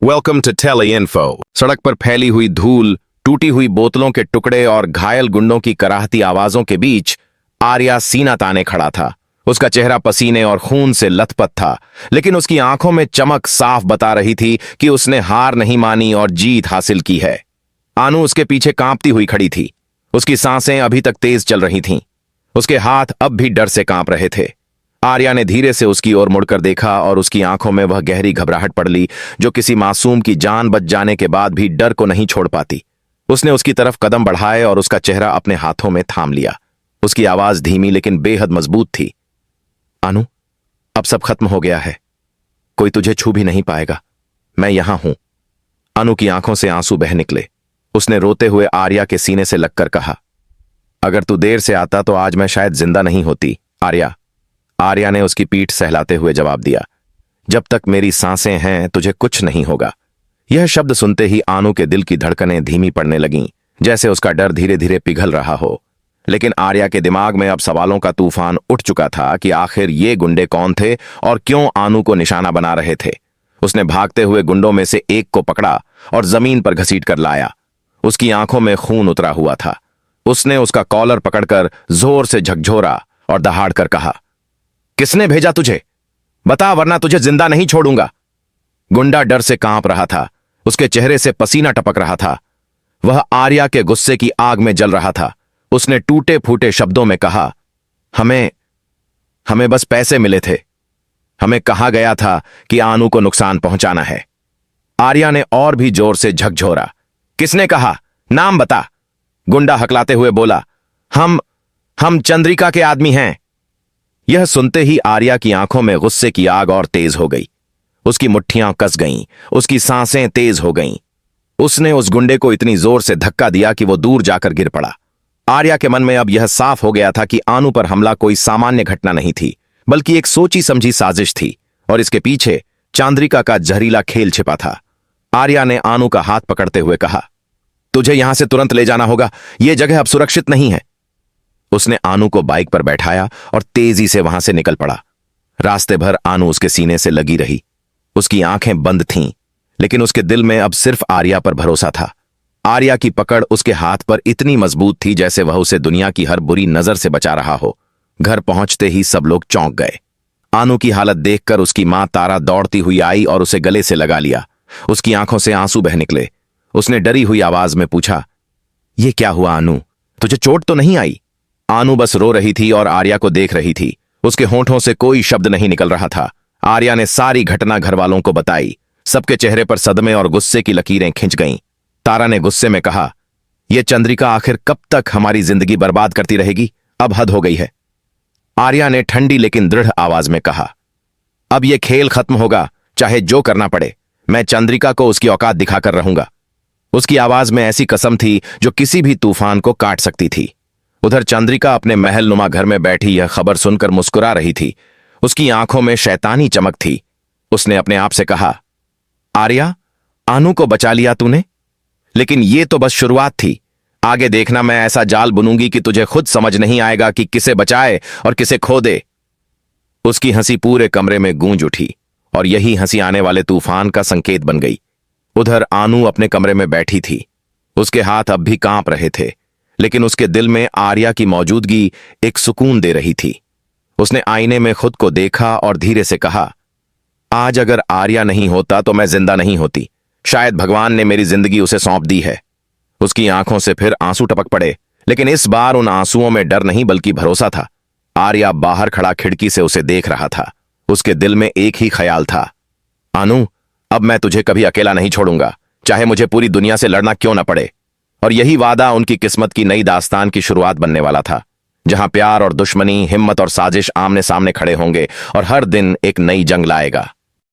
Welcome to tele info. सड़क पर फैली हुई धूल, टूटी हुई बोतलों के टुकड़े और घायल गुंडों की कराहती आवाजों के बीच आर्या सीना ताने खड़ा था। उसका चेहरा पसीने और खून से लथपथ था, लेकिन उसकी आंखों में चमक साफ बता रही थी कि उसने हार नहीं मानी और जीत हासिल की है। आनू उसके पीछे कांपती हुई खड़ी थी। उसकी सांसें अभी तक तेज चल रही थीं। उसके हाथ अब भी डर से कांप रहे थे। आर्या ने धीरे से उसकी ओर मुड़कर देखा और उसकी आंखों में वह गहरी घबराहट पड़ ली जो किसी मासूम की जान बच जाने के बाद भी डर को नहीं छोड़ पाती। उसने उसकी तरफ कदम बढ़ाए और उसका चेहरा अपने हाथों में थाम लिया। उसकी आवाज धीमी लेकिन बेहद मजबूत थी। आनू, अब सब खत्म हो गया है। कोई तुझे छू भी नहीं पाएगा। मैं यहां हूं। अनु की आंखों से आंसू बह निकले। उसने रोते हुए आर्या के सीने से लगकर कहा, अगर तू देर से आता तो आज मैं शायद जिंदा नहीं होती। आर्या ने उसकी पीठ सहलाते हुए जवाब दिया, जब तक मेरी सांसें हैं तुझे कुछ नहीं होगा। यह शब्द सुनते ही आनू के दिल की धड़कनें धीमी पड़ने लगीं, जैसे उसका डर धीरे धीरे पिघल रहा हो। लेकिन आर्या के दिमाग में अब सवालों का तूफान उठ चुका था कि आखिर ये गुंडे कौन थे और क्यों आनू को निशाना बना रहे थे। उसने भागते हुए गुंडों में से एक को पकड़ा और जमीन पर घसीट कर लाया। उसकी आंखों में खून उतरा हुआ था। उसने उसका कॉलर पकड़कर जोर से झकझोरा और दहाड़ कर कहा, किसने भेजा तुझे? बता, वरना तुझे जिंदा नहीं छोड़ूंगा। गुंडा डर से कांप रहा था। उसके चेहरे से पसीना टपक रहा था। वह आर्या के गुस्से की आग में जल रहा था। उसने टूटे फूटे शब्दों में कहा, हमें बस पैसे मिले थे। हमें कहा गया था कि आनू को नुकसान पहुंचाना है। आर्या ने और भी जोर से झकझोरा, किसने कहा? नाम बता। गुंडा हकलाते हुए बोला, हम चंद्रिका के आदमी हैं। यह सुनते ही आर्या की आंखों में गुस्से की आग और तेज हो गई। उसकी मुट्ठियां कस गईं, उसकी सांसें तेज हो गईं। उसने उस गुंडे को इतनी जोर से धक्का दिया कि वो दूर जाकर गिर पड़ा। आर्या के मन में अब यह साफ हो गया था कि आनू पर हमला कोई सामान्य घटना नहीं थी, बल्कि एक सोची समझी साजिश थी, और इसके पीछे चांद्रिका का जहरीला खेल छिपा था। आर्या ने आनू का हाथ पकड़ते हुए कहा, तुझे यहां से तुरंत ले जाना होगा। यह जगह अब सुरक्षित नहीं है। उसने आनू को बाइक पर बैठाया और तेजी से वहां से निकल पड़ा। रास्ते भर आनू उसके सीने से लगी रही। उसकी आंखें बंद थीं, लेकिन उसके दिल में अब सिर्फ आर्या पर भरोसा था। आर्या की पकड़ उसके हाथ पर इतनी मजबूत थी जैसे वह उसे दुनिया की हर बुरी नजर से बचा रहा हो। घर पहुंचते ही सब लोग चौंक गए। आनू की हालत देखकर उसकी मां तारा दौड़ती हुई आई और उसे गले से लगा लिया। उसकी आंखों से आंसू बह निकले। उसने डरी हुई आवाज में पूछा, यह क्या हुआ आनू? तुझे चोट तो नहीं आई? आनू बस रो रही थी और आर्या को देख रही थी। उसके होंठों से कोई शब्द नहीं निकल रहा था। आर्या ने सारी घटना घर वालों को बताई। सबके चेहरे पर सदमे और गुस्से की लकीरें खिंच गईं। तारा ने गुस्से में कहा, यह चंद्रिका आखिर कब तक हमारी जिंदगी बर्बाद करती रहेगी? अब हद हो गई है। आर्या ने ठंडी लेकिन दृढ़ आवाज में कहा, अब यह खेल खत्म होगा, चाहे जो करना पड़े। मैं चंद्रिका को उसकी औकात दिखाकर रहूंगा। उसकी आवाज में ऐसी कसम थी जो किसी भी तूफान को काट सकती थी। उधर चंद्रिका अपने महलनुमा घर में बैठी यह खबर सुनकर मुस्कुरा रही थी। उसकी आंखों में शैतानी चमक थी। उसने अपने आप से कहा, आर्या, आनू को बचा लिया तूने, लेकिन यह तो बस शुरुआत थी। आगे देखना, मैं ऐसा जाल बुनूंगी कि तुझे खुद समझ नहीं आएगा कि किसे बचाए और किसे खो दे। उसकी हंसी पूरे कमरे में गूंज उठी और यही हंसी आने वाले तूफान का संकेत बन गई। उधर आनू अपने कमरे में बैठी थी। उसके हाथ अब भी कांप रहे थे, लेकिन उसके दिल में आर्या की मौजूदगी एक सुकून दे रही थी। उसने आईने में खुद को देखा और धीरे से कहा, आज अगर आर्या नहीं होता तो मैं जिंदा नहीं होती। शायद भगवान ने मेरी जिंदगी उसे सौंप दी है। उसकी आंखों से फिर आंसू टपक पड़े, लेकिन इस बार उन आंसुओं में डर नहीं बल्कि भरोसा था। आर्या बाहर खड़ा खिड़की से उसे देख रहा था। उसके दिल में एक ही ख्याल था, आनू, अब मैं तुझे कभी अकेला नहीं छोड़ूंगा, चाहे मुझे पूरी दुनिया से लड़ना क्यों न पड़े। और यही वादा उनकी किस्मत की नई दास्तान की शुरुआत बनने वाला था, जहां प्यार और दुश्मनी, हिम्मत और साजिश आमने सामने खड़े होंगे और हर दिन एक नई जंग लाएगा।